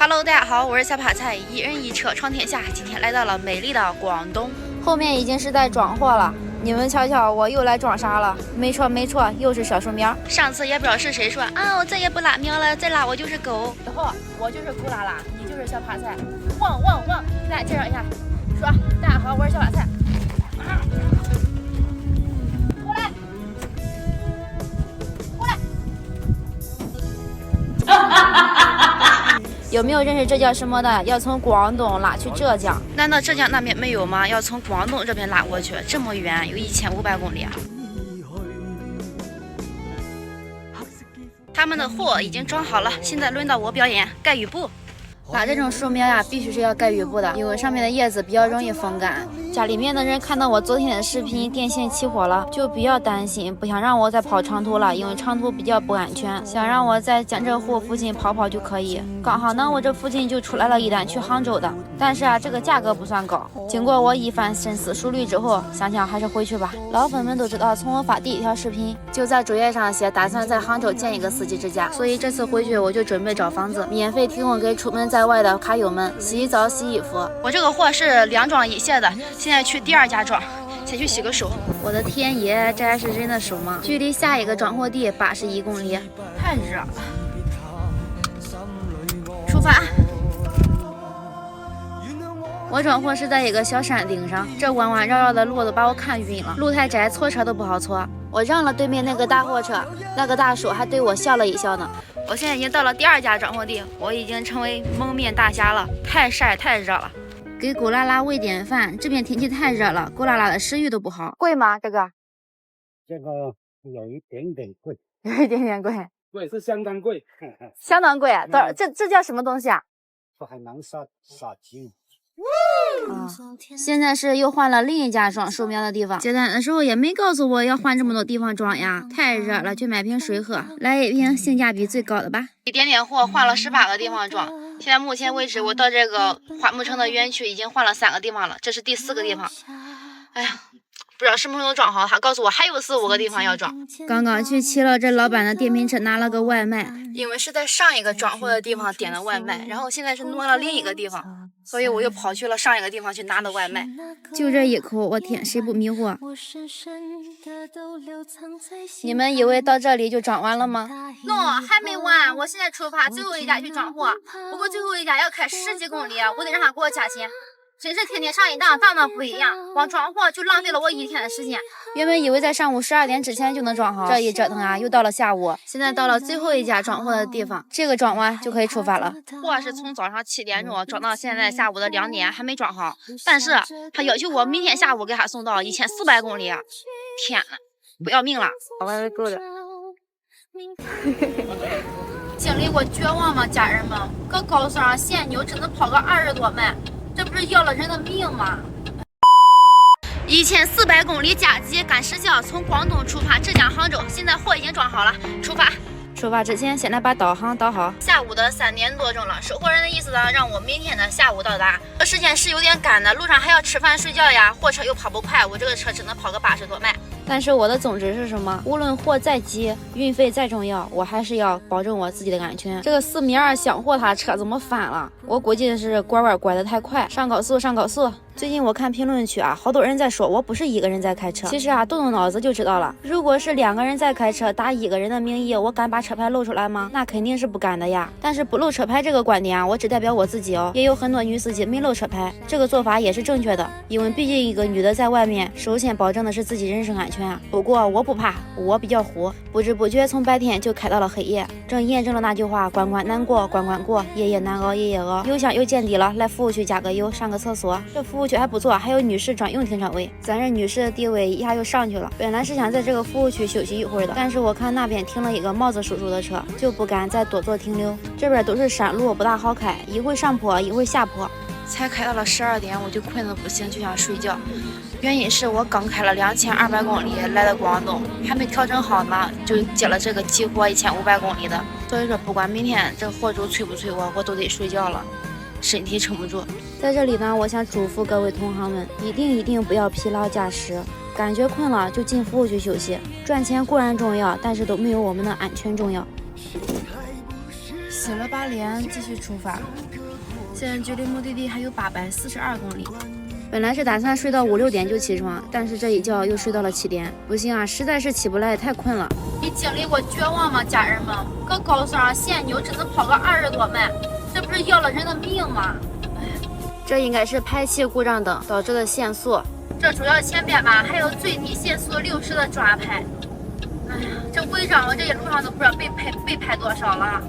Hello， 大家好，我是小趴菜，一人一车闯天下。今天来到了美丽的广东，后面已经是在装货了。你们瞧瞧，我又来装啥了？没错，又是小树苗。上次也不知道是谁说啊，我再也不拉苗了，再拉我就是狗。以后我就是狗拉拉，你就是小趴菜。汪汪汪！给大家介绍一下，说大家好，我是小趴菜。过来，过来。有没有认识这叫什么的？要从广东拉去浙江？难道浙江那边没有吗？要从广东这边拉过去，这么远，有1500公里啊！他们的货已经装好了，现在轮到我表演盖雨布。拉这种树苗呀，必须是要盖雨布的，因为上面的叶子比较容易风干。家里面的人看到我昨天的视频电线起火了，就比较担心，不想让我再跑长途了，因为长途比较不安全，想让我在江浙沪附近跑跑就可以。刚好呢，我这附近就出来了一单去杭州的，但是啊，这个价格不算高。经过我一番深思熟虑之后，想想还是回去吧。老粉们都知道，从我发第一条视频就在主页上写打算在杭州建一个司机之家，所以这次回去我就准备找房子，免费提供给出门在外的卡友们洗澡洗衣服。我这个货是2装一卸的，现在去第2家装，先去洗个手。我的天爷，这还是人的手吗？距离下一个装货地81公里，太热了。出发。我装货是在一个小山顶上，这弯弯绕绕的路都把我看晕了，路太窄，错车都不好错。我让了对面那个大货车，那个大叔还对我笑了一笑呢。我现在已经到了第2家装货地，我已经成为蒙面大侠了，太晒太热了。给狗拉拉喂点饭，这边天气太热了，狗拉拉的食欲都不好。贵吗？这个有一点点贵，有一点点贵，贵是相当贵，相当贵啊！多少？这叫什么东西啊？这还能杀鸡。现在是又换了另一家装树苗的地方，接单的时候也没告诉我要换这么多地方装呀，太热了，去买瓶水喝，来一瓶性价比最高的吧。一点点货换了18个地方装，现在目前为止我到这个花木城的园区已经换了3个地方了，这是第4个地方。哎呀，不知道什么时候装好，他告诉我还有4、5个地方要装。刚刚去骑了这老板的电瓶车拿了个外卖，因为是在上一个装货的地方点的外卖，然后现在是挪了另一个地方，所以我又跑去了上一个地方去拿的外卖。就这一口，我天，谁不迷惑？你们以为到这里就装完了吗？No， 还没完，我现在出发最后一家去装货，不过最后一家要开10几公里，我得让他给我加钱。真是天天上一当，当当不一样，光装货就浪费了我1天的时间。原本以为在上午12点之前就能装好，这一折腾啊，又到了下午。现在到了最后一家装货的地方，这个装完就可以出发了。货是从早上7点钟装到现在下午的2点，还没装好。但是他要求我明天下午给他送到1400公里，天呐，不要命了！我还够的。经历过绝望吗，家人们？搁高速上限牛只能跑个20多迈。这不是要了人的命吗？1400公里加急赶时效，从广东出发浙江杭州，现在货已经装好了，出发。出发之前，先来把导航导好。下午的3点多钟了，收货人的意思呢，让我明天的下午到达。这时间是有点赶的，路上还要吃饭睡觉呀，货车又跑不快，我这个车只能跑个80多迈。但是我的宗旨是什么？无论货再急，运费再重要，我还是要保证我自己的安全。这个4米2厢货他车怎么翻了？我估计是拐弯拐得太快，上高速。最近我看评论区啊，好多人在说我不是一个人在开车。其实啊，动动脑子就知道了。如果是2个人在开车，打1个人的名义，我敢把车牌露出来吗？那肯定是不敢的呀。但是不露车牌这个观点啊，我只代表我自己哦。也有很多女司机没露车牌，这个做法也是正确的，因为毕竟一个女的在外面，首先保证的是自己人身安全啊。不过我不怕，我比较虎，不知不觉从白天就开到了黑夜，正验证了那句话：关关难过关关过，夜夜难熬夜夜熬。油箱又见底了，来服务区加个油，上个厕所。这服务区还不错，还有女士专用停车位，咱这女士的地位一下又上去了。本来是想在这个服务区休息一会儿的，但是我看那边停了一个帽子叔叔的车，就不敢再多做停留。这边都是山路，不大好开，一会上坡一会下坡。才开到了12点，我就困得不行，就想睡觉。原因是我刚开了2200公里来到广东，还没调整好呢，就接了这个急货1500公里的。所以说，不管明天这货主催不催我都得睡觉了，身体撑不住。在这里呢，我想嘱咐各位同行们，一定不要疲劳驾驶，感觉困了就进服务区休息。赚钱固然重要，但是都没有我们的安全重要。洗了把脸，继续出发。现在距离目的地还有842公里。本来是打算睡到5、6点就起床，但是这一觉又睡到了7点。不行啊，实在是起不来，太困了。你经历过绝望吗，家人们？搁高速上限牛只能跑个20多迈，这不是要了人的命吗？这应该是排气故障灯导致的限速。这主要前边吧还有最低限速60的抓拍。哎呀，这违章我这一路上都不知道被拍多少了。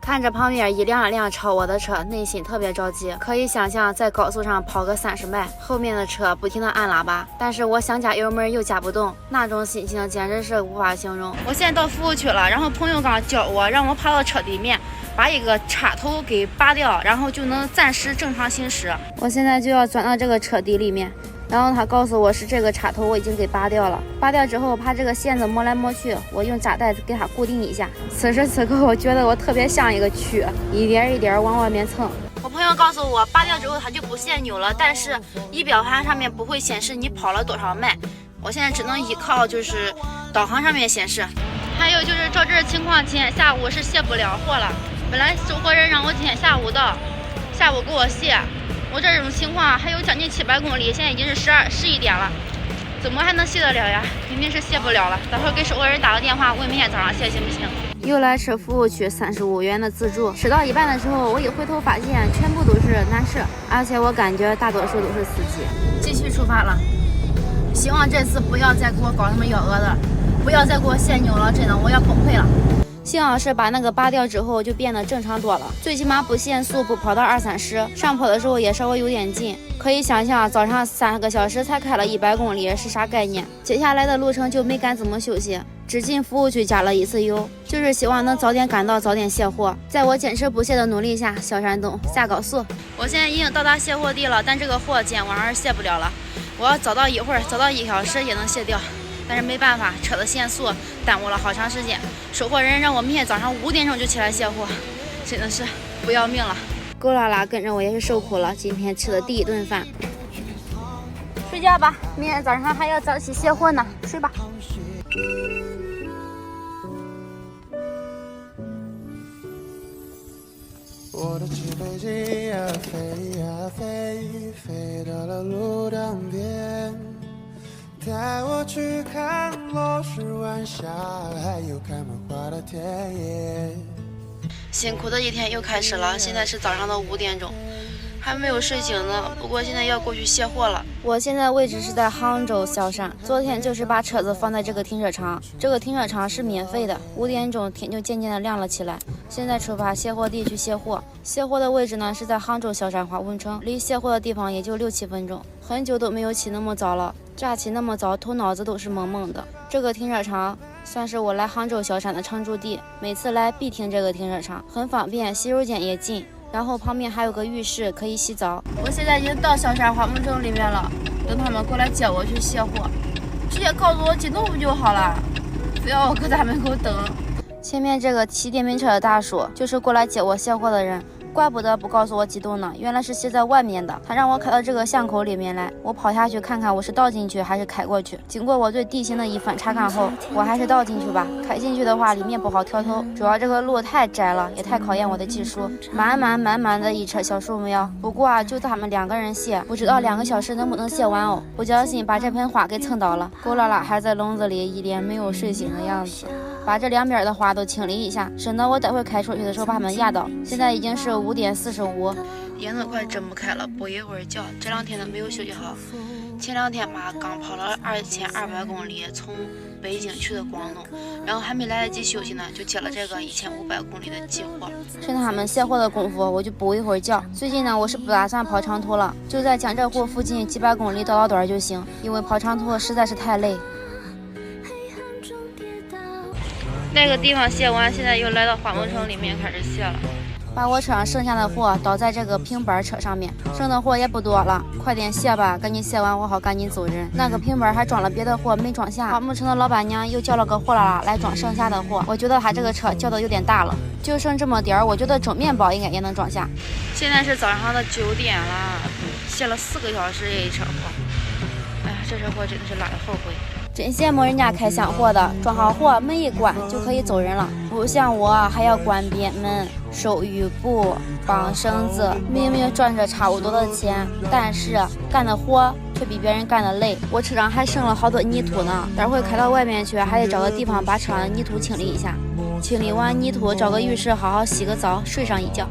看着旁边一辆一辆超我的车，内心特别着急。可以想象在高速上跑个30迈，后面的车不停地按喇叭，但是我想加油门又加不动，那种心情简直是无法形容。我现在到服务区了，然后朋友刚教我，让我爬到车底面，把一个插头给拔掉，然后就能暂时正常行驶。我现在就要钻到这个车底里面。然后他告诉我是这个插头我已经给拔掉了，拔掉之后怕这个线子磨来磨去，我用扎带给它固定一下。此时此刻我觉得我特别像一个蛆，一点一点往外面蹭。我朋友告诉我，拔掉之后它就不限牛了，但是仪表盘上面不会显示你跑了多少迈。我现在只能依靠就是导航上面显示。还有就是照这情况，今天下午是卸不了货了。本来收货人让我今天下午到，下午给我卸。我这种情况还有将近700公里，现在已经是11点了，怎么还能卸得了呀？明明是卸不了了。待会儿给收货人打个电话，问明天早上卸行不行？又来吃服务区35元的自助，吃到一半的时候，我一回头发现全部都是男士，而且我感觉大多数都是司机。继续出发了，希望这次不要再给我搞那么幺蛾子，不要再给我限牛了，真的我要崩溃了。幸好是把那个拔掉之后就变得正常多了，最起码不限速，不跑到20-30，上坡的时候也稍微有点近。可以想象早上3个小时才开了100公里是啥概念。接下来的路程就没敢怎么休息，只进服务区加了1次油，就是希望能早点赶到，早点卸货。在我坚持不懈的努力下，小山东下高速。我现在已经到达卸货地了，但这个货今天晚上卸不了了，我要早到一会儿，早到1小时也能卸掉。但是没办法，车的限速耽误了好长时间。收货人让我明天早上5点钟就起来卸货，真的是不要命了。狗拉拉跟着我也是受苦了，今天吃的第一顿饭。睡觉吧，明天早上还要早起卸货呢，睡吧。我的纸飞机呀飞呀飞，飞到了路当边。带我去看落日晚霞，还有开满花的田野。辛苦的一天又开始了，现在是早上的5点钟，还没有睡醒呢。不过现在要过去卸货了。我现在位置是在杭州萧山，昨天就是把车子放在这个停车场，这个停车场是免费的。5点钟天就渐渐的亮了起来，现在出发卸货地去卸货。卸货的位置呢是在杭州萧山华文城，离卸货的地方也就6、7分钟。很久都没有起那么早了，乍起那么早，头脑子都是懵懵的。这个停车场算是我来杭州萧山的常驻地，每次来必停这个停车场，很方便，洗手间也近，然后旁边还有个浴室可以洗澡。我现在已经到萧山华文城里面了，等他们过来接我去卸货，直接告诉我进洞不就好了，非要我搁大门口等。前面这个骑电瓶车的大叔就是过来接我卸货的人，怪不得不告诉我几栋呢，原来是卸在外面的。他让我开到这个巷口里面来，我跑下去看看我是倒进去还是开过去。经过我对地形的一番查看后，我还是倒进去吧，开进去的话里面不好调头，主要这个路太窄了，也太考验我的技术。满满的一车小树苗，不过啊就他们2个人卸，不知道2个小时能不能卸完哦。不小心把这盆花给蹭倒了，狗拉拉还在笼子里一脸没有睡醒的样子。把这两边的花都清理一下，省得我待会开出去的时候把它们压倒。现在已经是5点45，眼都快睁不开了，不一会儿觉。这2天都没有休息好。前2天吧，刚跑了2200公里，从北京去的广东，然后还没来得及休息呢，就接了这个1500公里的急活。趁他们卸货的功夫，我就补一会儿觉。最近呢，我是不打算跑长途了，就在江浙沪附近几百公里倒段就行，因为跑长途实在是太累。那个地方卸完，现在又来到华文城里面开始卸了。把我车上剩下的货倒在这个平板车上面，剩的货也不多了，快点卸吧，赶紧卸完我好赶紧走人。那个平板还装了别的货没装下，华文城的老板娘又叫了个货拉拉来装剩下的货。我觉得他这个车叫的有点大了，就剩这么点儿，我觉得蒸面包应该也能装下。现在是早上的9点了，卸了4个小时也一车货。哎呀，这车货真的是拉的后悔。真羡慕人家开箱货的，装好货门一关就可以走人了，不像我还要关边门、收雨布、绑绳子。明明赚着差不多的钱，但是干的活却比别人干的累。我车上还剩了好多泥土呢，待会开到外面去，还得找个地方把车上的泥土清理一下。清理完泥土，找个浴室好好洗个澡，睡上一觉。